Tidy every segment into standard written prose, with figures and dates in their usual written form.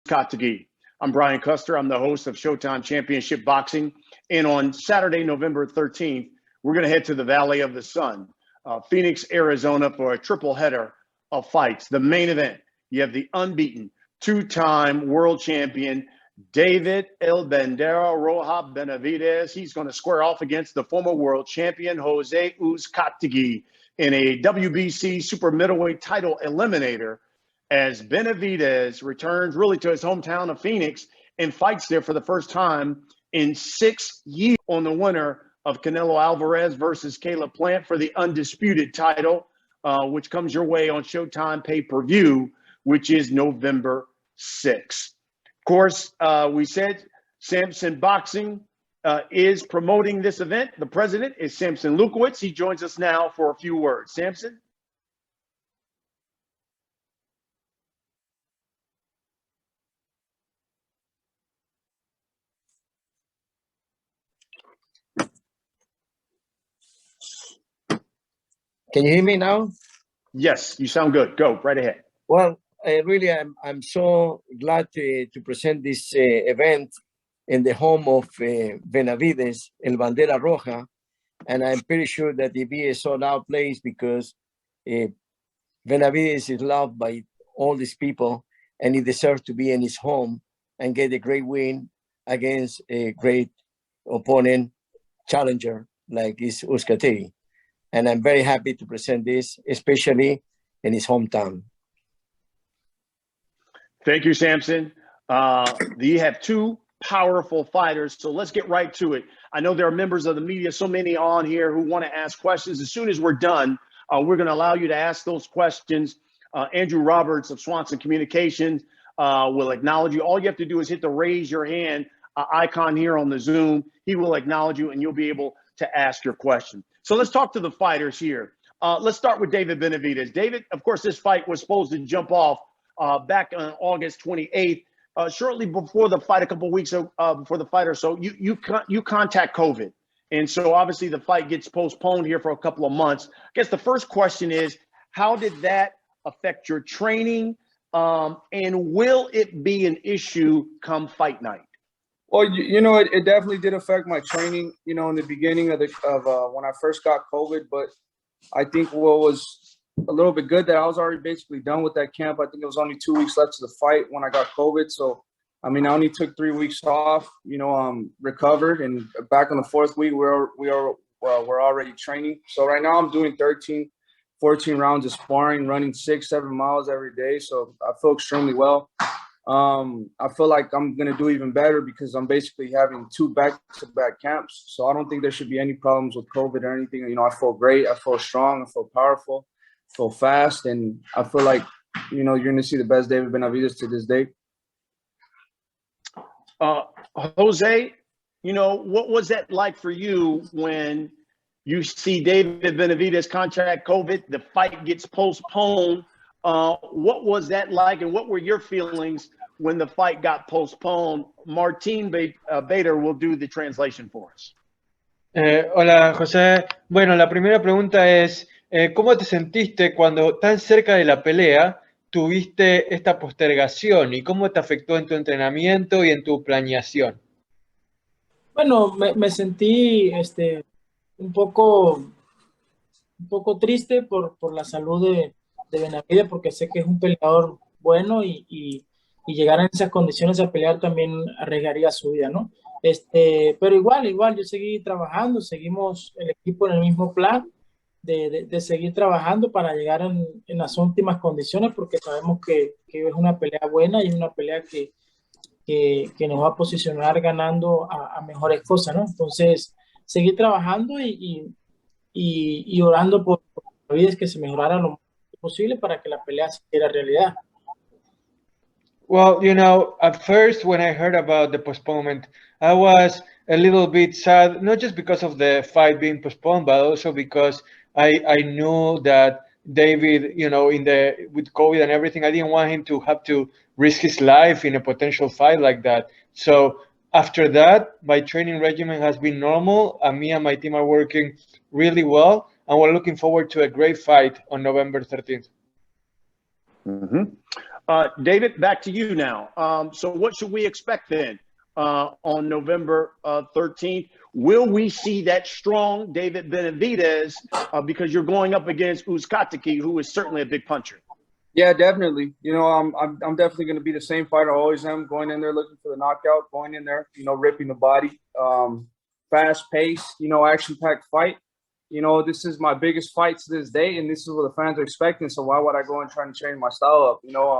Uzcategui. I'm Brian Custer. I'm the host of Showtime Championship Boxing. And on Saturday, November 13th, we're going to head to the Valley of the Sun, Phoenix, Arizona, for a triple header of fights. The main event, you have the unbeaten two-time world champion, David El Bandera Roja Benavidez. He's going to square off against the former world champion, José Uzcategui, in a WBC super middleweight title eliminator, as Benavidez returns really to his hometown of Phoenix and fights there for the first time in 6 years on the winner of Canelo Alvarez versus Caleb Plant for the undisputed title, which comes your way on Showtime pay-per-view, which is November 6th. Of course, we said Samson Boxing is promoting this event. The president is Samson Lukowitz. He joins us now for a few words. Samson? Can you hear me now? Yes, you sound good. Go right ahead. Well, really, I'm so glad to present this event in the home of Benavidez, El Bandera Roja, and I'm pretty sure that it be a sold-out place because Benavidez is loved by all these people, and he deserves to be in his home and get a great win against a great opponent, challenger like is Uzcategui. And I'm very happy to present this, especially in his hometown. Thank you, Samson. You have two powerful fighters, so let's get right to it. I know there are members of the media, so many on here who want to ask questions. As soon as we're done, we're going to allow you to ask those questions. Andrew Roberts of Swanson Communications will acknowledge you. All you have to do is hit the raise your hand icon here on the Zoom. He will acknowledge you, and you'll be able to ask your question. So let's talk to the fighters here. Let's start with David Benavidez. David, of course, this fight was supposed to jump off back on August 28th, shortly before the fight, a couple of weeks before the fight or so. You contact COVID, and so obviously the fight gets postponed here for a couple of months. I guess the first question is, how did that affect your training, and will it be an issue come fight night? Well, you know, it definitely did affect my training, you know, in the beginning of when I first got COVID. But I think what was a little bit good that I was already basically done with that camp. I think it was only 2 weeks left to the fight when I got COVID. So, I mean, I only took 3 weeks off, you know, recovered, and back on the 4th week, we're already training. So right now I'm doing 13, 14 rounds of sparring, running 6-7 miles every day. So I feel extremely well. I feel like I'm going to do even better because I'm basically having 2 back-to-back camps. So I don't think there should be any problems with COVID or anything. You know, I feel great. I feel strong. I feel powerful. I feel fast. And I feel like, you know, you're going to see the best David Benavidez to this day. Jose, you know, what was that like for you when you see David Benavidez contract COVID, the fight gets postponed? What was that like, and what were your feelings when the fight got postponed? Martin Bader will do the translation for us. Hola, José. Bueno, la primera pregunta es, ¿cómo te sentiste cuando tan cerca de la pelea tuviste esta postergación y cómo te afectó en tu entrenamiento y en tu planeación? Bueno, me sentí un poco triste por la salud de Benavidez, porque sé que es un peleador bueno y llegar en esas condiciones a pelear también arriesgaría su vida, ¿no? Pero igual, yo seguí trabajando, seguimos el equipo en el mismo plan de seguir trabajando para llegar en las últimas condiciones, porque sabemos que es una pelea buena y es una pelea que nos va a posicionar ganando a mejores cosas, ¿no? Entonces, seguir trabajando y orando por Benavidez que se mejorara lo más posible para que la pelea se hiciera realidad. Well, you know, at first when I heard about the postponement, I was a little bit sad, not just because of the fight being postponed, but also because I knew that David, you know, with COVID and everything, I didn't want him to have to risk his life in a potential fight like that. So after that, my training regimen has been normal, and me and my team are working really well, and we're looking forward to a great fight on November 13th. Mm-hmm. David, back to you now. So what should we expect then on November 13th? Will we see that strong David Benavidez because you're going up against Uzcategui, who is certainly a big puncher? Yeah, definitely. You know, I'm definitely going to be the same fighter I always am, going in there looking for the knockout, going in there, you know, ripping the body, fast pace, you know, action-packed fight. You know, this is my biggest fight to this day, and this is what the fans are expecting. So why would I go and try and change my style up? You know,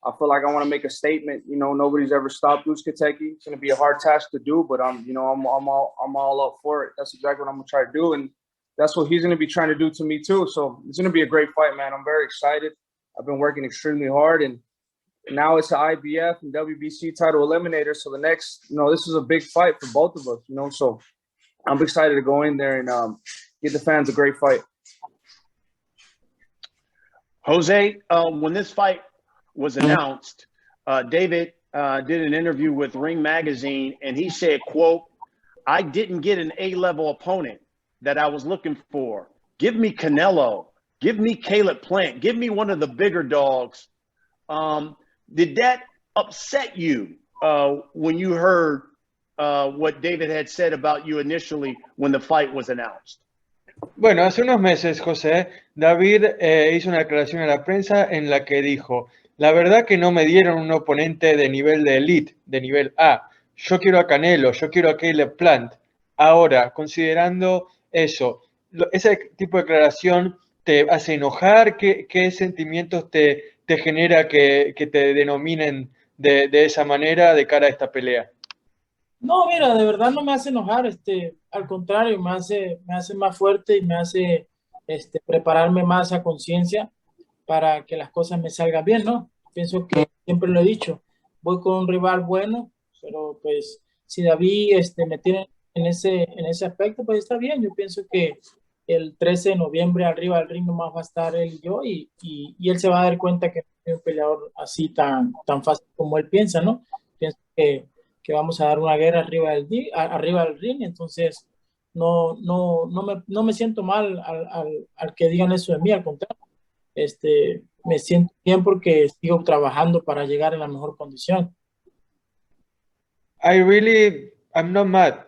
I feel like I want to make a statement. You know, nobody's ever stopped Uzcategui. It's going to be a hard task to do, but I'm all up for it. That's exactly what I'm going to try to do, and that's what he's going to be trying to do to me too. So it's going to be a great fight, man. I'm very excited. I've been working extremely hard, and now it's an IBF and WBC title eliminator. So the next, you know, this is a big fight for both of us, you know. So I'm excited to go in there and give the fans a great fight. Jose, when this fight was announced, David did an interview with Ring Magazine, and he said, quote, "I didn't get an A-level opponent that I was looking for. Give me Canelo. Give me Caleb Plant. Give me one of the bigger dogs." Did that upset you when you heard what David had said about you initially when the fight was announced? Bueno, hace unos meses, José, David hizo una declaración a la prensa en la que dijo, la verdad que no me dieron un oponente de nivel de elite, de nivel A. Yo quiero a Canelo, yo quiero a Caleb Plant. Ahora, considerando eso, ese tipo de declaración te hace enojar, ¿qué sentimientos te genera que te denominen de esa manera de cara a esta pelea? No, mira, de verdad no me hace enojar, al contrario, me hace más fuerte y me hace prepararme más a conciencia para que las cosas me salgan bien, ¿no? Pienso que siempre lo he dicho, voy con un rival bueno, pero pues si David me tiene en ese aspecto, pues está bien. Yo pienso que el 13 de noviembre arriba del ring nomás va a estar él y yo, y él se va a dar cuenta que no es un peleador así tan fácil como él piensa, ¿no? Pienso que vamos a dar una guerra arriba del ring, entonces no me siento mal al que digan eso de mí, al contrario, me siento bien porque sigo trabajando para llegar en la mejor condición. I'm not mad.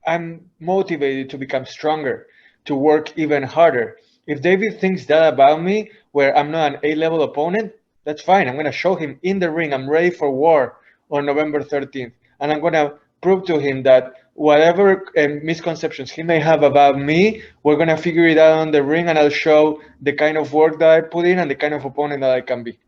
I'm motivated to become stronger, to work even harder. If David thinks that about me, where I'm not an A-level opponent, that's fine. I'm going to show him in the ring. I'm ready for war on November 13th. And I'm going to prove to him that whatever misconceptions he may have about me, we're going to figure it out on the ring, and I'll show the kind of work that I put in and the kind of opponent that I can be.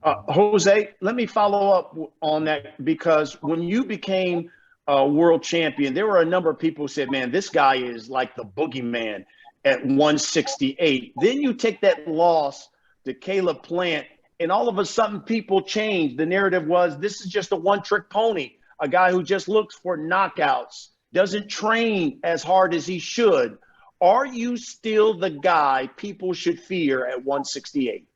Jose, let me follow up on that, because when you became a world champion, there were a number of people who said, man, this guy is like the boogeyman at 168. Then you take that loss to Caleb Plant, and all of a sudden people changed. The narrative was, this is just a one-trick pony, a guy who just looks for knockouts, doesn't train as hard as he should. Are you still the guy people should fear at 168?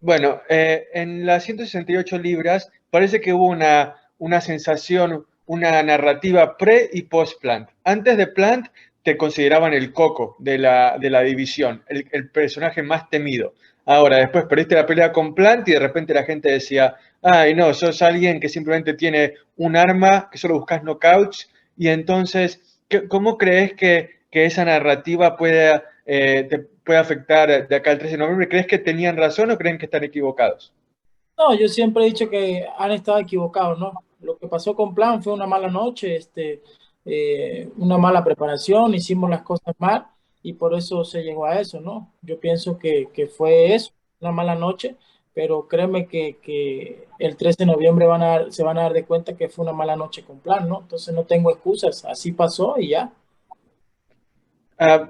Bueno, en las 168 libras parece que hubo una sensación, una narrativa pre y post Plant. Antes de Plant te consideraban el coco de la división, el personaje más temido. Ahora, después perdiste la pelea con Plant y de repente la gente decía, ay no, sos alguien que simplemente tiene un arma, que solo buscas knockouts. Y entonces, ¿cómo crees que esa narrativa te puede afectar de acá al 13 de noviembre? ¿Crees que tenían razón o creen que están equivocados? No, yo siempre he dicho que han estado equivocados, ¿no? Lo que pasó con Plan fue una mala noche, una mala preparación, hicimos las cosas mal y por eso se llegó a eso, ¿no? Yo pienso que fue eso, una mala noche, pero créeme que el 13 de noviembre se van a dar de cuenta que fue una mala noche con Plan, ¿no? Entonces no tengo excusas, así pasó y ya.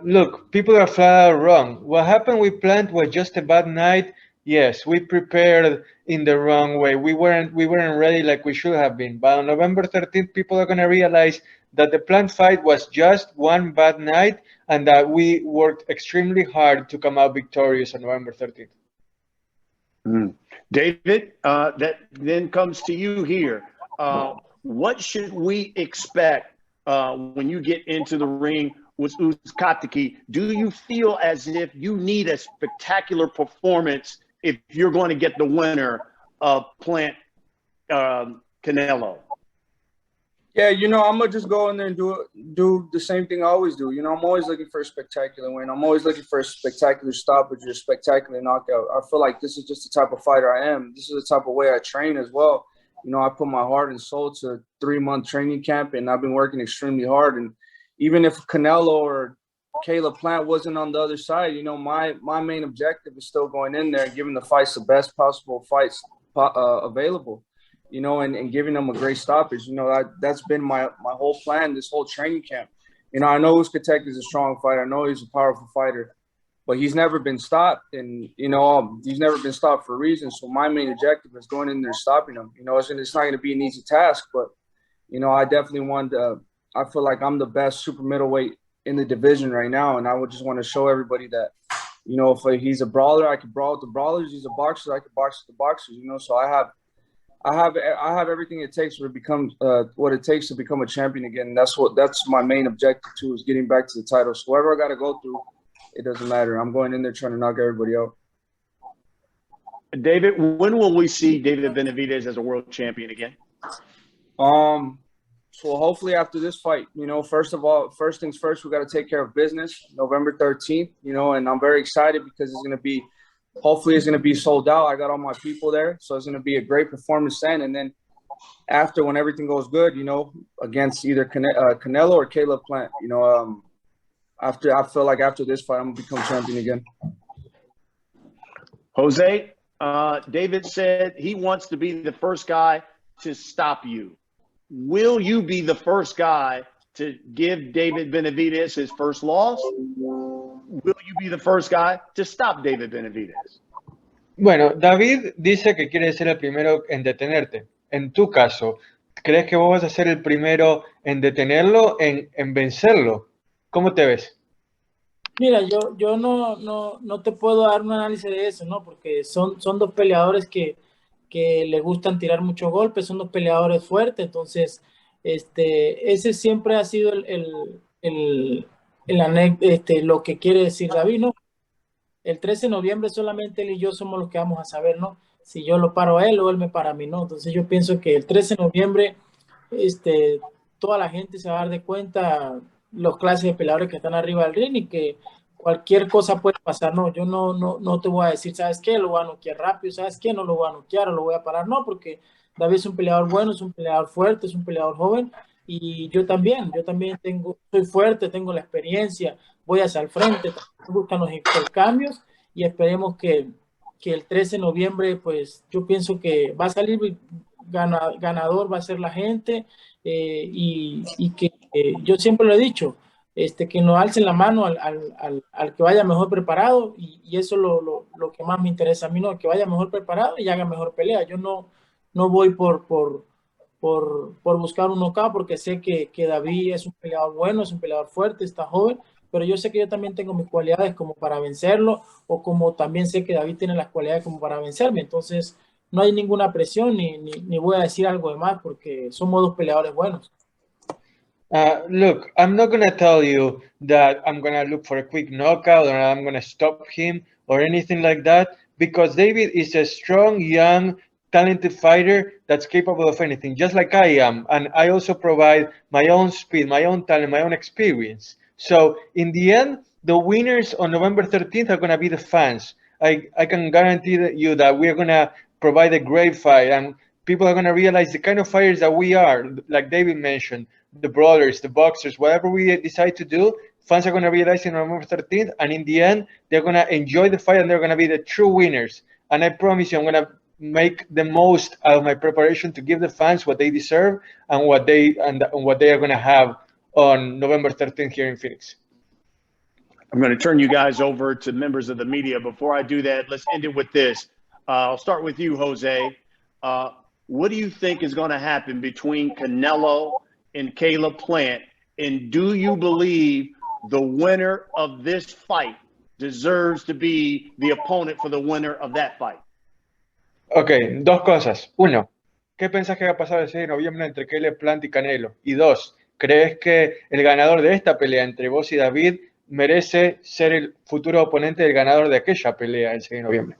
Look, people are flat out wrong. What happened with Plant was just a bad night. Yes, we prepared in the wrong way. We weren't ready like we should have been. But on November 13th, people are going to realize that the Plant fight was just one bad night and that we worked extremely hard to come out victorious on November 13th. David, that then comes to you here. What should we expect when you get into the ring with Uzcategui? Do you feel as if you need a spectacular performance if you're going to get the winner of Plant Canelo? Yeah, you know, I'm gonna just go in there and do the same thing I always do. You know, I'm always looking for a spectacular win. I'm always looking for a spectacular stoppage or a spectacular knockout. I feel like this is just the type of fighter I am. This is the type of way I train as well. You know, I put my heart and soul to a 3-month training camp, and I've been working extremely hard. And even if Canelo or Caleb Plant wasn't on the other side, you know, my main objective is still going in there and giving the fights the best possible fights available. You know, and giving them a great stoppage. You know, that's been my whole plan, this whole training camp. You know, I know Uzcategui is a strong fighter. I know he's a powerful fighter, but he's never been stopped. And, you know, he's never been stopped for a reason. So my main objective is going in there and stopping him. You know, it's not going to be an easy task, but, you know, I definitely want to – I feel like I'm the best super middleweight in the division right now. And I would just want to show everybody that, you know, if he's a brawler, I can brawl with the brawlers. He's a boxer, I can box with the boxers, you know. So I have everything it takes to become what it takes to become a champion again. And that's my main objective too, is getting back to the title. So whatever I got to go through, it doesn't matter. I'm going in there trying to knock everybody out. David, when will we see David Benavidez as a world champion again? So hopefully after this fight, you know, first things first, we got to take care of business. November 13th, you know, and I'm very excited because hopefully it's going to be sold out. I got all my people there. So it's going to be a great performance then. And then after, when everything goes good, you know, against either Canelo or Caleb Plant, you know, I feel like after this fight, I'm going to become champion again. Jose, David said he wants to be the first guy to stop you. Will you be the first guy to give David Benavidez his first loss? Will you be the first guy to stop David Benavidez? Bueno, David dice que quiere ser el primero en detenerte. En tu caso, ¿crees que vos vas a ser el primero en detenerlo, en vencerlo? ¿Cómo te ves? Mira, yo no te puedo dar un análisis de eso, ¿no? Porque son dos peleadores que le gustan tirar muchos golpes, son dos peleadores fuertes, entonces ese siempre ha sido lo que quiere decir David, ¿no? El 13 de noviembre solamente él y yo somos los que vamos a saber, ¿no? Si yo lo paro a él o él me para a mí, ¿no? Entonces yo pienso que el 13 de noviembre toda la gente se va a dar de cuenta los clases de peleadores que están arriba del ring y que cualquier cosa puede pasar, no, yo no te voy a decir, ¿sabes qué? Lo voy a noquear rápido, ¿sabes qué? No lo voy a noquear o lo voy a parar, no, porque David es un peleador bueno, es un peleador fuerte, es un peleador joven y yo también soy fuerte, tengo la experiencia, voy hacia el frente, me gustan los intercambios y esperemos que el 13 de noviembre, pues yo pienso que va a salir ganador, va a ser la gente y que yo siempre lo he dicho, que nos alcen la mano al que vaya mejor preparado y eso es lo que más me interesa a mí, ¿no? Que vaya mejor preparado y haga mejor pelea. Yo no voy por buscar un knockout porque sé que David es un peleador bueno, es un peleador fuerte, está joven, pero yo sé que yo también tengo mis cualidades como para vencerlo o como también sé que David tiene las cualidades como para vencerme. Entonces no hay ninguna presión ni voy a decir algo de más porque somos dos peleadores buenos. Look, I'm not going to tell you that I'm going to look for a quick knockout or I'm going to stop him or anything like that, because David is a strong, young, talented fighter that's capable of anything, just like I am. And I also provide my own speed, my own talent, my own experience. So in the end, the winners on November 13th are going to be the fans. I can guarantee you that we're going to provide a great fight and people are going to realize the kind of fighters that we are, like David mentioned, the brawlers, the boxers, whatever we decide to do, fans are going to realize on November 13th, and in the end, they're going to enjoy the fight and they're going to be the true winners. And I promise you, I'm going to make the most out of my preparation to give the fans what they deserve and what they are going to have on November 13th here in Phoenix. I'm going to turn you guys over to members of the media. Before I do that, let's end it with this. I'll start with you, Jose. What do you think is going to happen between Canelo and Caleb Plant? And do you believe the winner of this fight deserves to be the opponent for the winner of that fight? Ok, dos cosas. Uno, ¿qué pensás que va a pasar el 6 de noviembre entre Caleb Plant y Canelo? Y dos, ¿crees que el ganador de esta pelea entre vos y David merece ser el futuro oponente del ganador de aquella pelea el 6 de noviembre?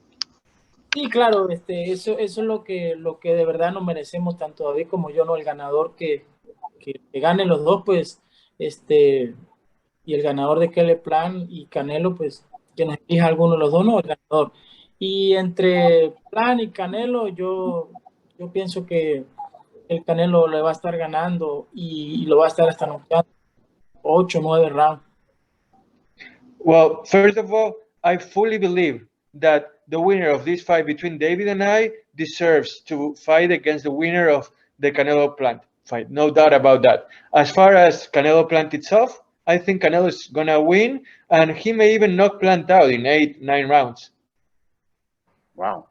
Sí, claro, eso es lo que de verdad nos merecemos, tanto David como yo, ¿no? El ganador que ganen los dos, pues, y el ganador de Kelly Plan y Canelo, pues, que nos elija alguno de los dos, no, el ganador. Y entre Plan y Canelo, yo pienso que el Canelo le va a estar ganando y lo va a estar hasta noqueando 8, 9 rounds. Well, first of all, I fully believe that the winner of this fight between David and I deserves to fight against the winner of the Canelo Plant fight. No doubt about that. As far as Canelo Plant itself, I think Canelo is going to win, and he may even knock Plant out in 8, 9 rounds. Wow.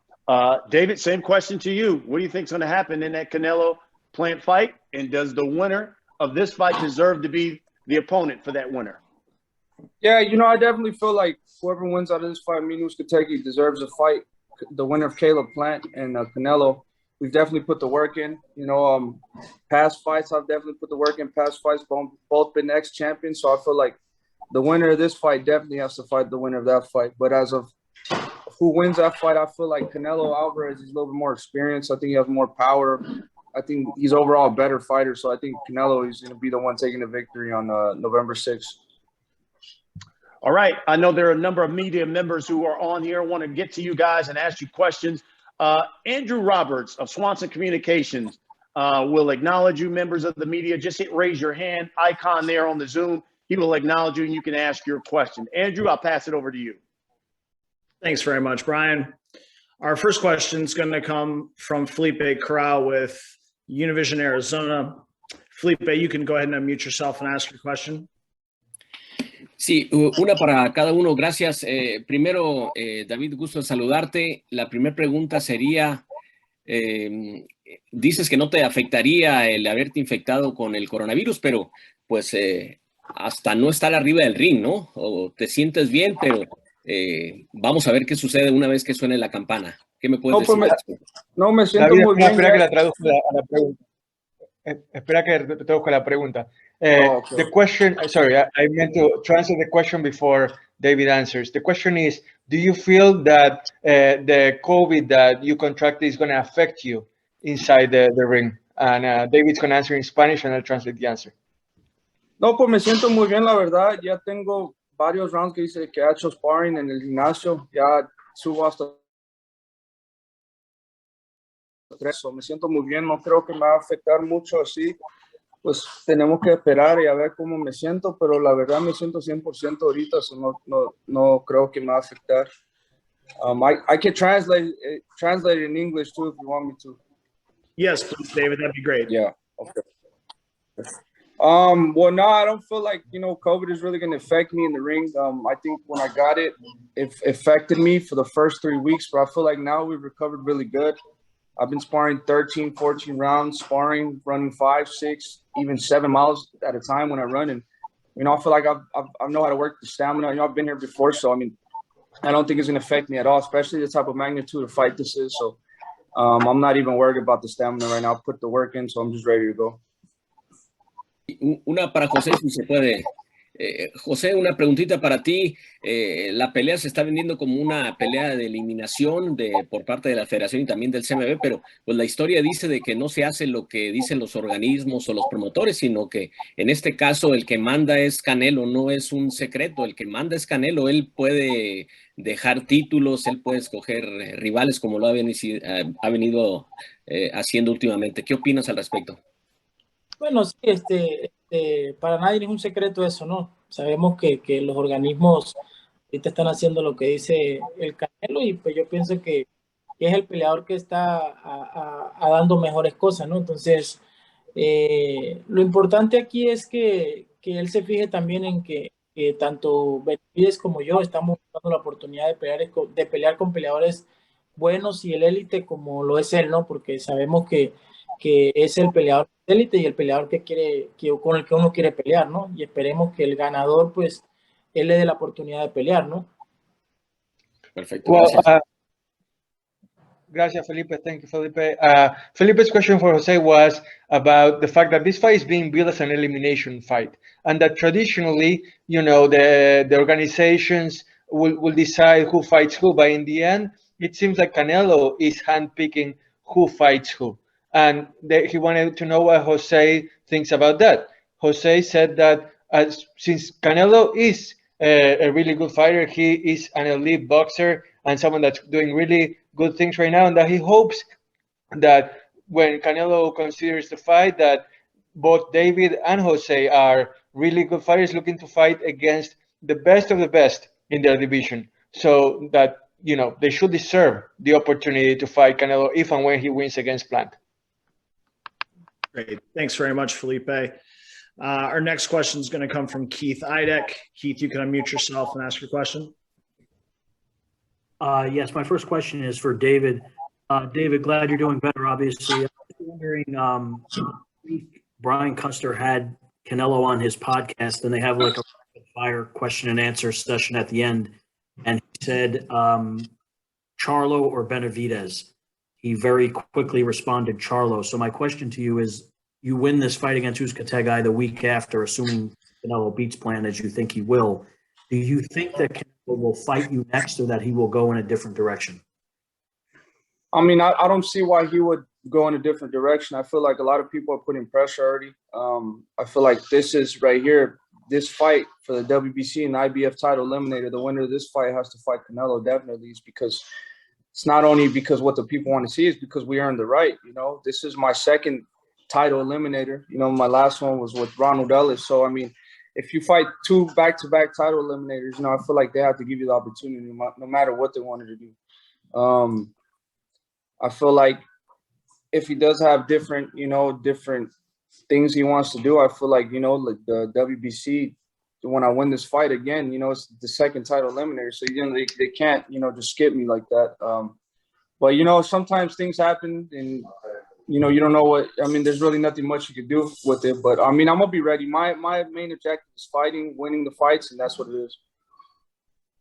David, same question to you. What do you think is going to happen in that Canelo Plant fight? And does the winner of this fight deserve to be the opponent for that winner? Yeah, you know, I definitely feel like whoever wins out of this fight, me and Uzcategui, deserves a fight. The winner of Caleb Plant and Canelo, we've definitely put the work in. You know, past fights, I've definitely put the work in. Past fights, both been ex-champions. So I feel like the winner of this fight definitely has to fight the winner of that fight. But as of who wins that fight, I feel like Canelo Alvarez is a little bit more experienced. I think he has more power. I think he's overall a better fighter. So I think Canelo is going to be the one taking the victory on November 6th. All right. I know there are a number of media members who are on here. I want to get to you guys and ask you questions. Andrew Roberts of Swanson Communications will acknowledge you, members of the media. Just hit raise your hand icon there on the Zoom. He will acknowledge you and you can ask your question. Andrew, I'll pass it over to you. Thanks very much, Brian. Our first question is going to come from Felipe Corral with Univision, Arizona. Felipe, you can go ahead and unmute yourself and ask your question. Sí, una para cada uno. Gracias. Primero, David, gusto en saludarte. La primera pregunta sería, dices que no te afectaría el haberte infectado con el coronavirus, pero pues hasta no estar arriba del ring, ¿no? O te sientes bien, pero vamos a ver qué sucede una vez que suene la campana. ¿Qué me puedes decir? No, me siento David, muy bien. Espera que la traduzca a la pregunta. Espera que traduzca la pregunta. Okay. The question, sorry, I meant to translate the question before David answers. The question is, do you feel that the COVID that you contracted is going to affect you inside the ring? And David's going to answer in Spanish and I'll translate the answer. No, pues me siento muy bien, la verdad. Ya tengo varios rounds que hice que he hecho sparring en el gimnasio. Ya subo hasta 3. So me siento muy bien. No creo que me va a afectar mucho así. Pues tenemos que esperar y a ver cómo me siento, pero la verdad me siento 100% ahorita, so no creo que me va a afectar. I can translate it in English too if you want me to. Yes, please, David. That'd be great. Yeah. Okay. Well, no, I don't feel like, you know, COVID is really going to affect me in the ring. I think when I got it, it affected me for the first 3 weeks, but I feel like now we've recovered really good. I've been sparring 13, 14 rounds, sparring, running 5, 6, even 7 miles at a time when I run. And, you know, I feel like I know how to work the stamina. You know, I've been here before, so, I mean, I don't think it's going to affect me at all, especially the type of magnitude of fight this is. So I'm not even worried about the stamina right now. I put the work in, so I'm just ready to go. Una para José, si se puede. José, una preguntita para ti. La pelea se está vendiendo como una pelea de eliminación por parte de la Federación y también del CMB, pero pues la historia dice de que no se hace lo que dicen los organismos o los promotores, sino que en este caso el que manda es Canelo, no es un secreto, el que manda es Canelo. Él puede dejar títulos, él puede escoger rivales como lo ha venido haciendo últimamente. ¿Qué opinas al respecto? Bueno, sí, para nadie es un secreto eso, ¿no? Sabemos que los organismos ahorita están haciendo lo que dice el Canelo y pues yo pienso que es el peleador que está dando mejores cosas, ¿no? Entonces, lo importante aquí es que él se fije también en que tanto Benavidez como yo estamos buscando la oportunidad de pelear con peleadores buenos y el élite como lo es él, ¿no? Porque sabemos que es el peleador élite y el peleador con el que uno quiere pelear, ¿no? Y esperemos que el ganador, pues, él le dé la oportunidad de pelear, ¿no? Perfecto, Well, gracias. Gracias, Felipe. Thank you, Felipe. Felipe's question for Jose was about the fact that this fight is being billed as an elimination fight, and that traditionally, you know, the organizations will decide who fights who, but in the end, it seems like Canelo is handpicking who fights who. And he wanted to know what Jose thinks about that. Jose said that since Canelo is a really good fighter, he is an elite boxer and someone that's doing really good things right now, and that he hopes that when Canelo considers the fight, that both David and Jose are really good fighters looking to fight against the best of the best in their division. So that, you know, they should deserve the opportunity to fight Canelo if and when he wins against Plant. Great. Thanks very much, Felipe. Our next question is going to come from Keith Idek. Keith, you can unmute yourself and ask your question. Yes, my first question is for David. David, glad you're doing better, obviously. I was wondering, Brian Custer had Canelo on his podcast, and they have like a rapid-fire question and answer session at the end. And he said, Charlo or Benavidez? He very quickly responded, Charlo. So my question to you is, you win this fight against Uzcategui the week after, assuming Canelo beats Plant as you think he will. Do you think that Canelo will fight you next, or that he will go in a different direction? I mean, I don't see why he would go in a different direction. I feel like a lot of people are putting pressure already. I feel like this is right here, this fight for the WBC and IBF title eliminator. The winner of this fight has to fight Canelo, definitely. It's because it's not only because what the people want to see, is because we earned the right. You know, this is my second title eliminator. You know, my last one was with Ronald Ellis. So, I mean, if you fight two back-to-back title eliminators, you know, I feel like they have to give you the opportunity no matter what they wanted to do. I feel like if he does have different things he wants to do, I feel like, you know, like the WBC, when I win this fight again, you know, it's the second title eliminator. So, you know, they can't, you know, just skip me like that. But, you know, sometimes things happen and, you know, you don't know what, I mean, there's really nothing much you can do with it. But, I mean, I'm going to be ready. My main objective is fighting, winning the fights, and that's what it is.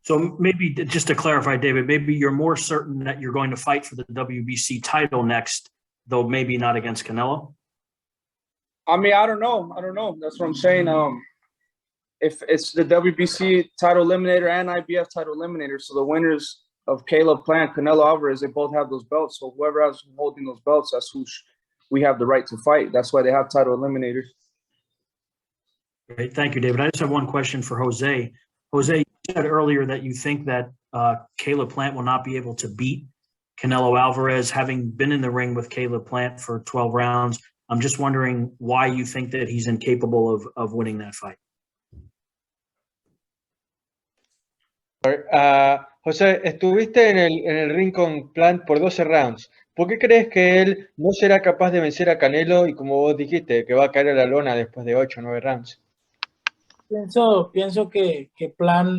So maybe just to clarify, David, maybe you're more certain that you're going to fight for the WBC title next, though maybe not against Canelo? I mean, I don't know. That's what I'm saying. If it's the WBC title eliminator and IBF title eliminator, so the winners of Caleb Plant, Canelo Alvarez, they both have those belts. So whoever else is holding those belts, that's who we have the right to fight. That's why they have title eliminators. Great. Thank you, David. I just have one question for Jose. Jose, you said earlier that you think that Caleb Plant will not be able to beat Canelo Alvarez, having been in the ring with Caleb Plant for 12 rounds. I'm just wondering why you think that he's incapable of winning that fight. José, estuviste en el ring con Plant por 12 rounds. ¿Por qué crees que él no será capaz de vencer a Canelo y, como vos dijiste, que va a caer a la lona después de 8 o 9 rounds? Pienso que Plan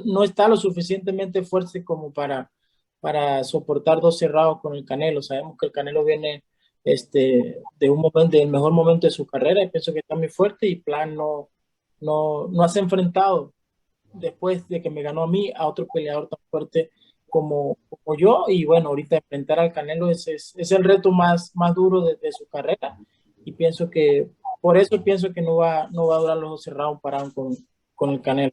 no está lo suficientemente fuerte como para soportar 12 rounds con el Canelo. Sabemos que el Canelo viene de un momento, del mejor momento de su carrera, y pienso que está muy fuerte, y Plan no se ha enfrentado después de que me ganó a mí a otro peleador tan fuerte como yo. Y bueno, ahorita enfrentar al Canelo es el reto más duro de su carrera, y pienso que por eso pienso que no va a durar los 12 rounds parados con el Canelo.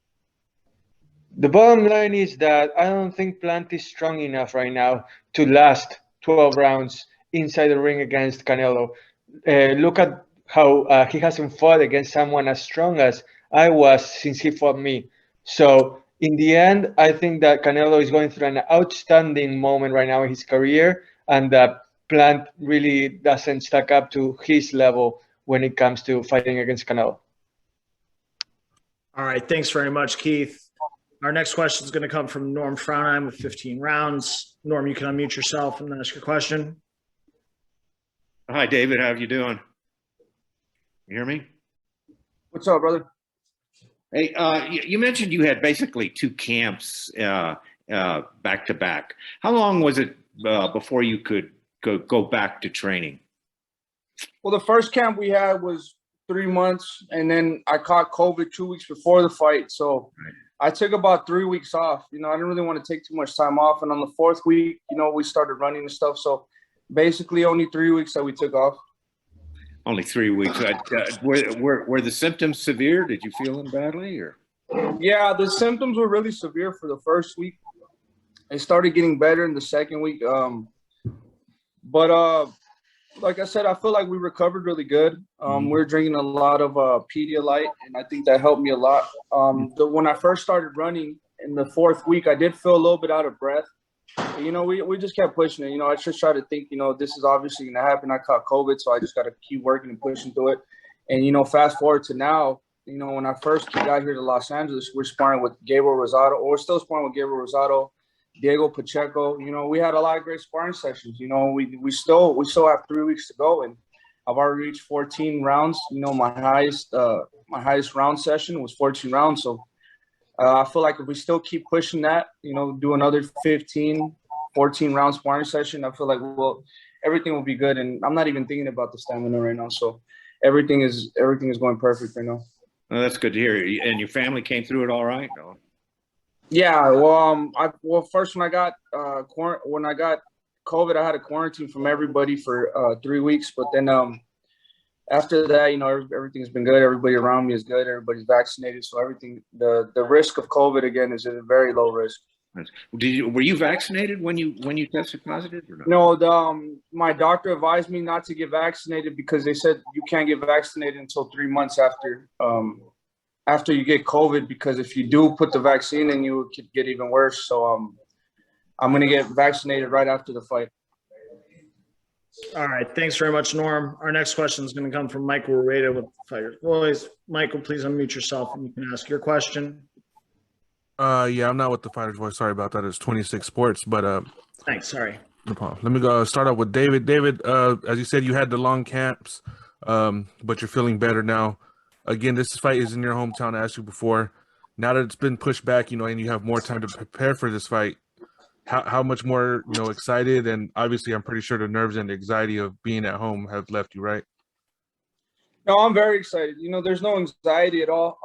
The bottom line is that I don't think Plant is strong enough right now to last 12 rounds inside the ring against Canelo. Look at how he hasn't fought against someone as strong as I was since he fought me. So in the end, I think that Canelo is going through an outstanding moment right now in his career, and that Plant really doesn't stack up to his level when it comes to fighting against Canelo. All right. Thanks very much, Keith. Our next question is going to come from Norm Fraunheim with 15 rounds. Norm, you can unmute yourself and ask your question. Hi, David. How you doing? You hear me? What's up, brother? Hey, you mentioned you had basically two camps back to back. How long was it before you could go back to training? Well, the first camp we had was 3 months, and then I caught COVID 2 weeks before the fight. So I took about 3 weeks off. You know, I didn't really want to take too much time off. And on the 4th week, you know, we started running and stuff. So basically only 3 weeks that we took off. Only 3 weeks. Were the symptoms severe? Did you feel them badly? Or? Yeah, the symptoms were really severe for the first week. it started getting better in the second week. But like I said, I feel like we recovered really good. We're drinking a lot of Pedialyte, and I think that helped me a lot. When I first started running in the 4th week, I did feel a little bit out of breath. But, you know, we just kept pushing it. You know, I just tried to think, you know, this is obviously going to happen. I caught COVID, so I just got to keep working and pushing through it. And, you know, fast forward to now, you know, when I first got here to Los Angeles, we're sparring with Gabriel Rosado, or we're still sparring with Gabriel Rosado, Diego Pacheco. You know, we had a lot of great sparring sessions. You know, we still have 3 weeks to go, and I've already reached 14 rounds. You know, my highest round session was 14 rounds. So I feel like if we still keep pushing that, you know, do another 14 round sparring session, I feel like everything will be good. And I'm not even thinking about the stamina right now. So everything is going perfect right now. Well, that's good to hear. And your family came through it all right? No? Yeah, well, first when I got COVID, I had a quarantine from everybody for 3 weeks. But then after that, you know, everything's been good. Everybody around me is good. Everybody's vaccinated, so everything. The risk of COVID again is a very low risk. Were you vaccinated when you tested positive or not? No, my doctor advised me not to get vaccinated because they said you can't get vaccinated until 3 months after you get COVID, because if you do put the vaccine in, you could get even worse. So I'm going to get vaccinated right after the fight. All right. Thanks very much, Norm. Our next question is going to come from Michael Rueda with Fighters Boys. Michael, please unmute yourself and you can ask your question. Yeah, I'm not with the Fighters Voice. Sorry about that. It's 26 Sports, but Thanks. Sorry. no problem. Let me go start off with David. David, as you said, you had the long camps, but you're feeling better now. Again, this fight is in your hometown. I asked you before. Now that it's been pushed back, you know, and you have more time to prepare for this fight, how much more, you know, excited? And obviously, I'm pretty sure the nerves and the anxiety of being at home have left you, right? No, I'm very excited. You know, there's no anxiety at all.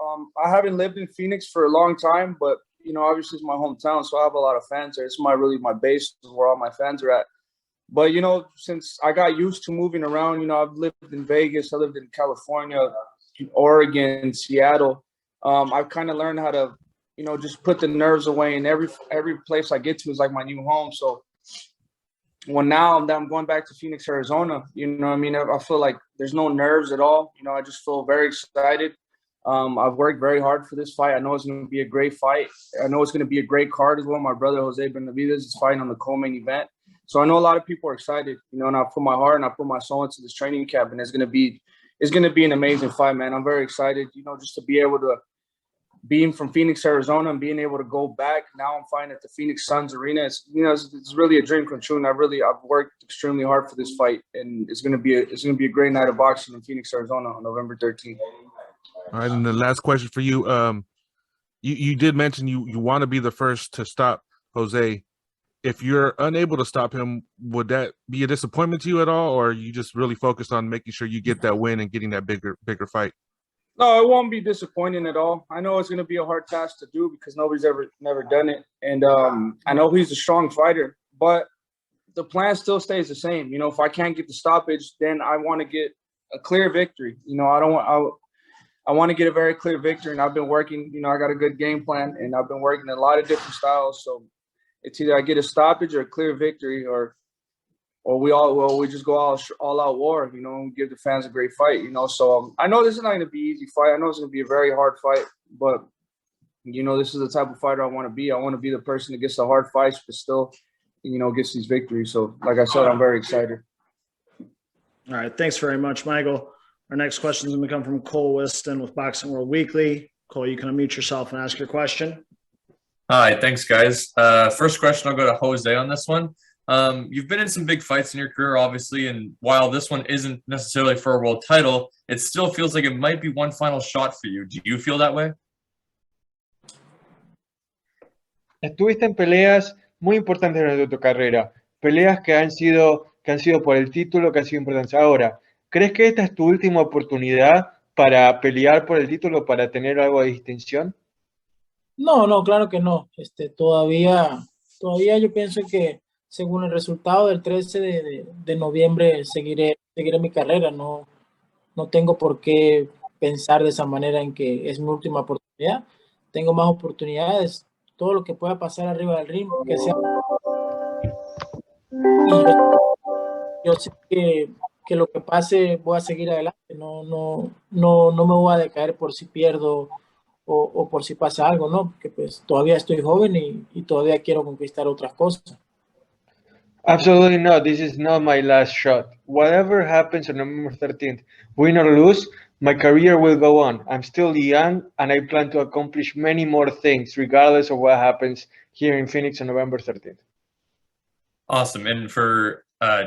I haven't lived in Phoenix for a long time, but, you know, obviously it's my hometown, so I have a lot of fans there. It's really my base where all my fans are at. But, you know, since I got used to moving around, you know, I've lived in Vegas, I lived in California, Oregon, Seattle. I've kind of learned how to, you know, just put the nerves away, and every place I get to is like my new home. So now that I'm going back to Phoenix, Arizona, you know what I mean? I feel like there's no nerves at all. You know, I just feel very excited. I've worked very hard for this fight. I know it's going to be a great fight. I know it's going to be a great card as well. My brother, Jose Benavidez, is fighting on the co-main event. So I know a lot of people are excited, you know, and I put my heart and I put my soul into this training camp, and it's going to be an amazing fight, man. I'm very excited, you know, just to be able to, being from Phoenix, Arizona, and being able to go back. Now I'm fighting at the Phoenix Suns Arena. It's, you know, it's really a dream come true, and I've worked extremely hard for this fight, and it's gonna be a great night of boxing in Phoenix, Arizona on November 13th. All right, and the last question for you. You did mention you want to be the first to stop Jose. If you're unable to stop him, would that be a disappointment to you at all, or are you just really focused on making sure you get that win and getting that bigger fight? No, it won't be disappointing at all. I know it's going to be a hard task to do because nobody's never done it. And I know he's a strong fighter, but the plan still stays the same. You know, if I can't get the stoppage, then I want to get a clear victory. You know, I want to get a very clear victory, and I've been working, you know, I got a good game plan, and I've been working a lot of different styles. So it's either I get a stoppage or a clear victory, or we just go all out war, you know, and give the fans a great fight, you know. So I know this is not going to be an easy fight. I know it's going to be a very hard fight, but, you know, this is the type of fighter I want to be. I want to be the person that gets the hard fights, but still, you know, gets these victories. So, like I said, I'm very excited. All right. Thanks very much, Michael. Our next question is going to come from Cole Whiston with Boxing World Weekly. Cole, you can unmute yourself and ask your question. Hi, thanks, guys. First question, I'll go to Jose on this one. You've been in some big fights in your career, obviously, and while this one isn't necessarily for a world title, it still feels like it might be one final shot for you. Do you feel that way? Estuviste en peleas muy importantes durante tu carrera, peleas que han sido por el título, que han sido importantes. Ahora, ¿crees que esta es tu última oportunidad para pelear por el título, para tener algo de distinción? No, claro que no. Todavía yo pienso que según el resultado del 13 de noviembre seguiré mi carrera. No tengo por qué pensar de esa manera en que es mi última oportunidad. Tengo más oportunidades. Todo lo que pueda pasar arriba del ring, que sea Y yo sé que lo que pase voy a seguir adelante, no me voy a decaer por si pierdo o por si pasa algo, ¿no? Porque pues todavía estoy joven y todavía quiero conquistar otras cosas. Absolutely not. This is not my last shot. Whatever happens on November 13th, win or lose, my career will go on. I'm still young and I plan to accomplish many more things regardless of what happens here in Phoenix on November 13th. Awesome. And for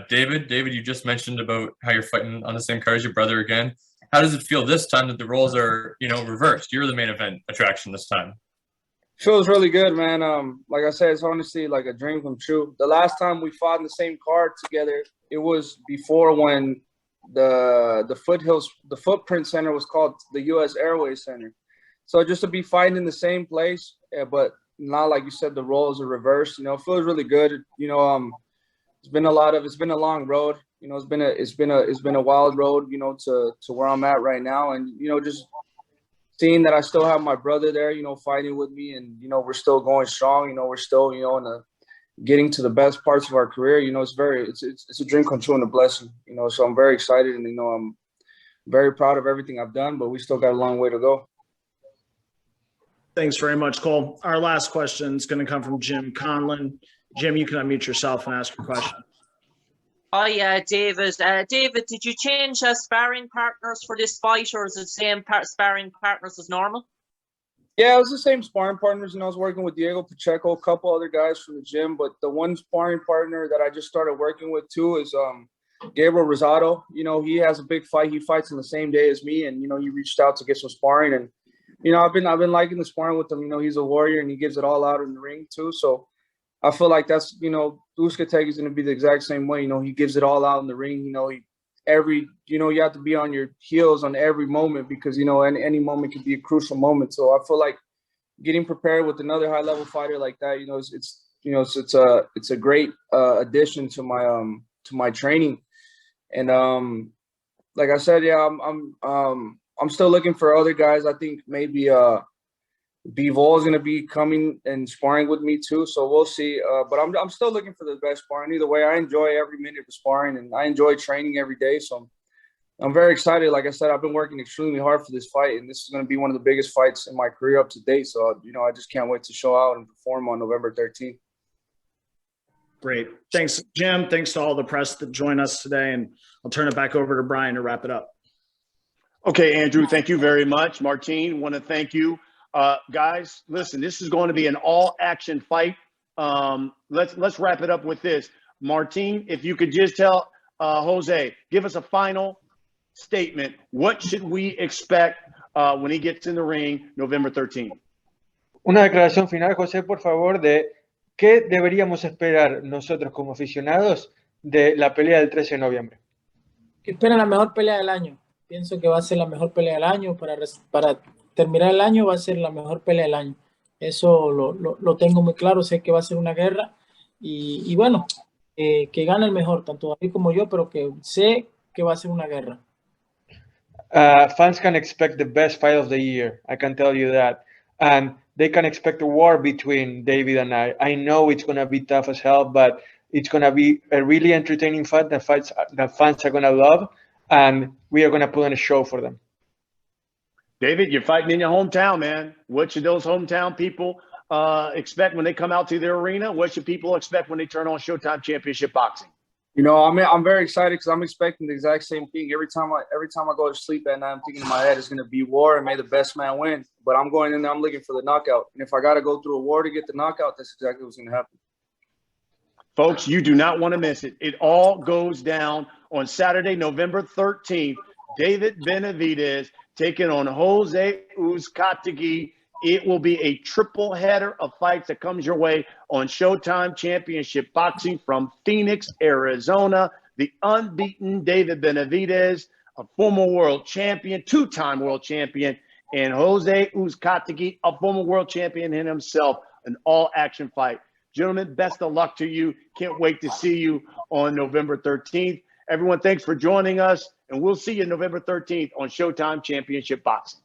David, you just mentioned about how you're fighting on the same card as your brother again. How does it feel this time that the roles are, reversed? You're the main event attraction this time. Feels really good, man. Like I said, it's honestly like a dream come true. The last time we fought in the same card together, it was before when the Footprint Center was called the U.S. Airways Center. So just to be fighting in the same place, but not like you said, the roles are reversed. It feels really good. It's been a long road. It's been a wild road. To where I'm at right now, and just seeing that I still have my brother there, fighting with me, and we're still going strong. We're still getting to the best parts of our career. It's a dream come true and a blessing. So I'm very excited, and I'm very proud of everything I've done. But we still got a long way to go. Thanks very much, Cole. Our last question is going to come from Jim Conlon. Jim, you can unmute yourself and ask your question. Hi, David. David, did you change sparring partners for this fight, or is it the same sparring partners as normal? Yeah, it was the same sparring partners, and I was working with Diego Pacheco, a couple other guys from the gym. But the one sparring partner that I just started working with too is Gabriel Rosado. He has a big fight. He fights on the same day as me, and he reached out to get some sparring, and I've been liking the sparring with him. He's a warrior and he gives it all out in the ring too. So I feel like that's Uzcategui is going to be the exact same way. He gives it all out in the ring. You have to be on your heels on every moment because any moment could be a crucial moment. So I feel like getting prepared with another high level fighter like that, it's a great addition to my training. And like I said, yeah, I'm still looking for other guys. I think maybe Bivol is going to be coming and sparring with me too, so we'll see. But I'm still looking for the best sparring. Either way, I enjoy every minute of sparring, and I enjoy training every day. So I'm very excited. Like I said, I've been working extremely hard for this fight, and this is going to be one of the biggest fights in my career up to date. So I just can't wait to show out and perform on November 13th. Great. Thanks, Jim. Thanks to all the press that joined us today, and I'll turn it back over to Brian to wrap it up. Okay, Andrew, thank you very much. Martine, want to thank you. Guys, listen, this is going to be an all-action fight. Let's wrap it up with this. Martine, if you could just tell Jose, give us a final statement. What should we expect when he gets in the ring November 13th? Una declaración final, José, por favor, de qué deberíamos esperar nosotros como aficionados de la pelea del 13 de noviembre. Que esperen la mejor pelea del año. Pienso que va a ser la mejor pelea del año. Para terminar el año va a ser la mejor pelea del año. Eso lo tengo muy claro. Sé que va a ser una guerra. Y bueno, que gane el mejor, tanto David como yo, pero que sé que va a ser una guerra. Fans can expect the best fight of the year. I can tell you that. And they can expect a war between David and I. I know it's going to be tough as hell, but it's going to be a really entertaining fight that fans are going to love. And we are going to put on a show for them. David, you're fighting in your hometown, man. What should those hometown people expect when they come out to their arena? What should people expect when they turn on Showtime Championship Boxing? I'm very excited because I'm expecting the exact same thing. Every time I go to sleep at night, I'm thinking in my head it's going to be war and may the best man win. But I'm going in there, I'm looking for the knockout. And if I got to go through a war to get the knockout, that's exactly what's going to happen. Folks, you do not want to miss it. It all goes down on Saturday, November 13th. David Benavidez taking on Jose Uzcategui. It will be a triple header of fights that comes your way on Showtime Championship Boxing from Phoenix, Arizona. The unbeaten David Benavidez, a former world champion, two-time world champion, and Jose Uzcategui, a former world champion in himself, an all-action fight. Gentlemen, best of luck to you. Can't wait to see you on November 13th. Everyone, thanks for joining us, and we'll see you November 13th on Showtime Championship Boxing.